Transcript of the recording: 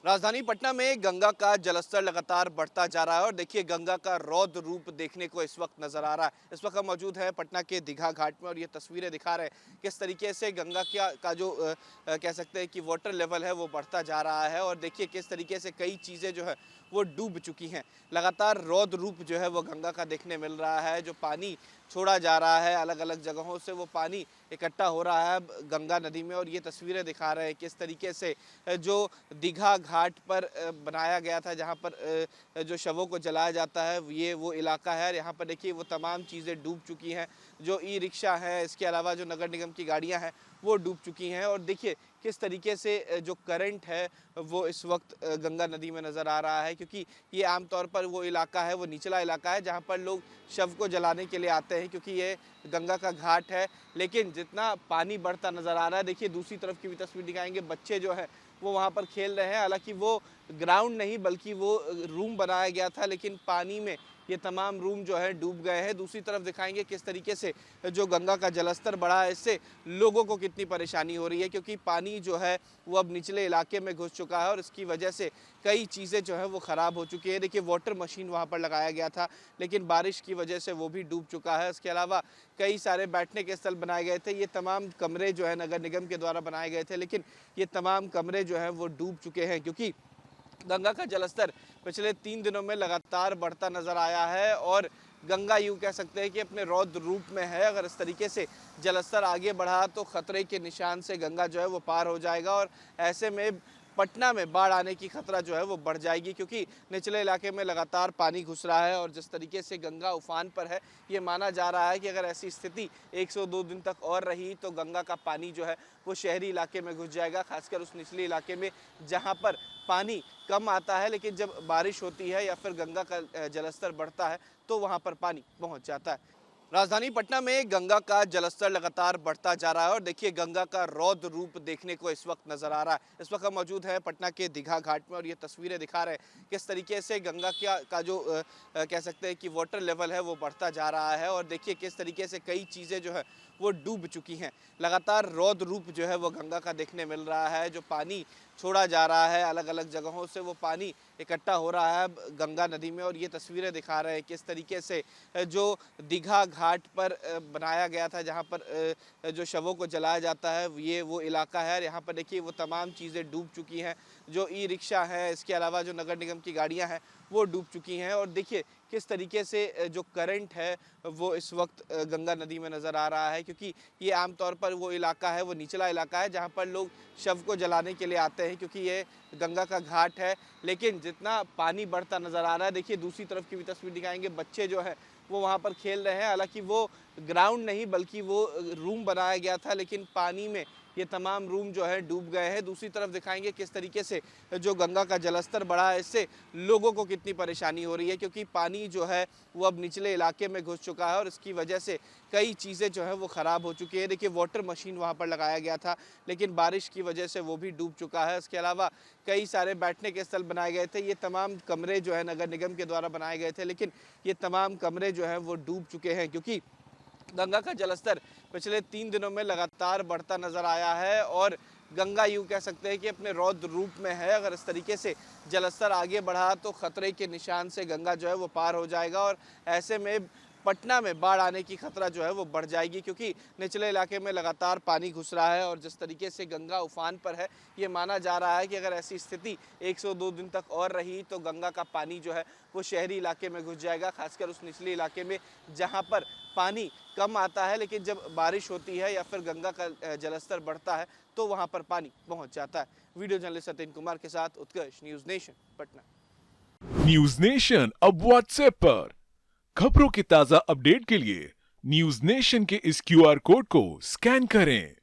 राजधानी पटना में गंगा का जलस्तर लगातार बढ़ता जा रहा है और देखिए गंगा का रौद्र रूप देखने को इस वक्त नजर आ रहा है। इस वक्त हम मौजूद हैं पटना के दीघा घाट में और ये तस्वीरें दिखा रहे हैं किस तरीके से गंगा का जो कह सकते हैं कि वाटर लेवल है वो बढ़ता जा रहा है और देखिए किस तरीके से कई चीज़ें जो है वो डूब चुकी हैं। लगातार रौद्र रूप जो है वो गंगा का देखने मिल रहा है। जो पानी छोड़ा जा रहा है अलग अलग जगहों से वो पानी इकट्ठा हो रहा है गंगा नदी में और ये तस्वीरें दिखा रहे हैं किस तरीके से जो दीघा घाट पर बनाया गया था जहाँ पर जो शवों को जलाया जाता है ये वो इलाका है। और यहाँ पर देखिए वो तमाम चीज़ें डूब चुकी हैं। जो ई रिक्शा है इसके अलावा जो नगर निगम की गाड़ियाँ हैं वो डूब चुकी हैं और देखिए किस तरीके से जो करंट है वो इस वक्त गंगा नदी में नज़र आ रहा है क्योंकि ये आमतौर पर वो इलाका है, वो निचला इलाका है जहाँ पर लोग शव को जलाने के लिए आते हैं क्योंकि ये गंगा का घाट है। लेकिन जितना पानी बढ़ता नज़र आ रहा है, देखिए दूसरी तरफ की भी तस्वीर दिखाएंगे, बच्चे जो है वो वहाँ पर खेल रहे हैं। हालांकि वो ग्राउंड नहीं बल्कि वो रूम बनाया गया था लेकिन पानी में ये तमाम रूम जो है डूब गए हैं। दूसरी तरफ दिखाएंगे किस तरीके से जो गंगा का जलस्तर बढ़ा है इससे लोगों को कितनी परेशानी हो रही है क्योंकि पानी जो है वो अब निचले इलाके में घुस चुका है और इसकी वजह से कई चीज़ें जो है वो ख़राब हो चुकी है। देखिए वाटर मशीन वहाँ पर लगाया गया था लेकिन बारिश की वजह से वो भी डूब चुका है। इसके अलावा कई सारे बैठने के स्थल बनाए गए थे। ये तमाम कमरे जो है नगर निगम के द्वारा बनाए गए थे लेकिन ये तमाम कमरे जो हैं वो डूब चुके हैं क्योंकि गंगा का जलस्तर पिछले 3 दिनों में लगातार बढ़ता नजर आया है और गंगा यूँ कह सकते हैं कि अपने रौद्र रूप में है। अगर इस तरीके से जलस्तर आगे बढ़ा तो खतरे के निशान से गंगा जो है वो पार हो जाएगा और ऐसे में पटना में बाढ़ आने की खतरा जो है वो बढ़ जाएगी क्योंकि निचले इलाके में लगातार पानी घुस रहा है और जिस तरीके से गंगा उफान पर है ये माना जा रहा है कि अगर ऐसी स्थिति 102 दिन तक और रही तो गंगा का पानी जो है वो शहरी इलाके में घुस जाएगा, खासकर उस निचले इलाके में जहाँ पर पानी कम आता है लेकिन जब बारिश होती है या फिर गंगा का जलस्तर बढ़ता है तो वहाँ पर पानी पहुँच जाता है। राजधानी पटना में गंगा का जलस्तर लगातार बढ़ता जा रहा है और देखिए गंगा का रौद्र रूप देखने को इस वक्त नजर आ रहा है। इस वक्त हम मौजूद हैं पटना के दीघा घाट में और ये तस्वीरें दिखा रहे हैं किस तरीके से गंगा का जो कह सकते हैं कि वाटर लेवल है वो बढ़ता जा रहा है और देखिए किस तरीके से कई चीज़ें जो है वो डूब चुकी हैं। लगातार रौद्र रूप जो है वो गंगा का देखने मिल रहा है। जो पानी छोड़ा जा रहा है अलग अलग जगहों से वो पानी इकट्ठा हो रहा है गंगा नदी में और ये तस्वीरें दिखा रहे हैं किस तरीके से जो दीघा घाट पर बनाया गया था जहाँ पर जो शवों को जलाया जाता है ये वो इलाका है। और यहाँ पर देखिए वो तमाम चीज़ें डूब चुकी हैं। जो ई रिक्शा है इसके अलावा जो नगर निगम की गाड़ियाँ हैं वो डूब चुकी हैं और देखिए किस तरीके से जो करंट है वो इस वक्त गंगा नदी में नज़र आ रहा है क्योंकि ये आमतौर पर वो इलाका है, वो निचला इलाका है जहाँ पर लोग शव को जलाने के लिए आते हैं क्योंकि ये गंगा का घाट है। लेकिन जितना पानी बढ़ता नज़र आ रहा है, देखिए दूसरी तरफ की भी तस्वीर दिखाएंगे, बच्चे जो है वो वहाँ पर खेल रहे हैं। हालांकि वो ग्राउंड नहीं बल्कि वो रूम बनाया गया था लेकिन पानी में ये तमाम रूम जो है डूब गए हैं। दूसरी तरफ दिखाएंगे किस तरीके से जो गंगा का जलस्तर बढ़ा है इससे लोगों को कितनी परेशानी हो रही है क्योंकि पानी जो है वो अब निचले इलाके में घुस चुका है और इसकी वजह से कई चीज़ें जो है वो ख़राब हो चुकी है। देखिए वाटर मशीन वहाँ पर लगाया गया था लेकिन बारिश की वजह से वो भी डूब चुका है। इसके अलावा कई सारे बैठने के स्थल बनाए गए थे। ये तमाम कमरे जो है नगर निगम के द्वारा बनाए गए थे लेकिन ये तमाम कमरे जो हैं वो डूब चुके हैं क्योंकि गंगा का जलस्तर पिछले 3 दिनों में लगातार बढ़ता नजर आया है और गंगा यूँ कह सकते हैं कि अपने रौद्र रूप में है। अगर इस तरीके से जलस्तर आगे बढ़ा तो खतरे के निशान से गंगा जो है वो पार हो जाएगा और ऐसे में पटना में बाढ़ आने की खतरा जो है वो बढ़ जाएगी क्योंकि निचले इलाके में लगातार पानी घुस रहा है और जिस तरीके से गंगा उफान पर है ये माना जा रहा है कि अगर ऐसी स्थिति 102 दिन तक और रही तो गंगा का पानी जो है वो शहरी इलाके में घुस जाएगा, खासकर उस निचले इलाके में जहाँ पर पानी कम आता है लेकिन जब बारिश होती है या फिर गंगा का जलस्तर बढ़ता है तो वहाँ पर पानी पहुँच जाता है। वीडियो जर्नलिस्ट सत्येंद्र कुमार के साथ Utkarsh, news nation, Patna. News nation अब व्हाट्सएप पर खबरों की ताजा अपडेट के लिए न्यूज नेशन के इस क्यूआर कोड को स्कैन करें।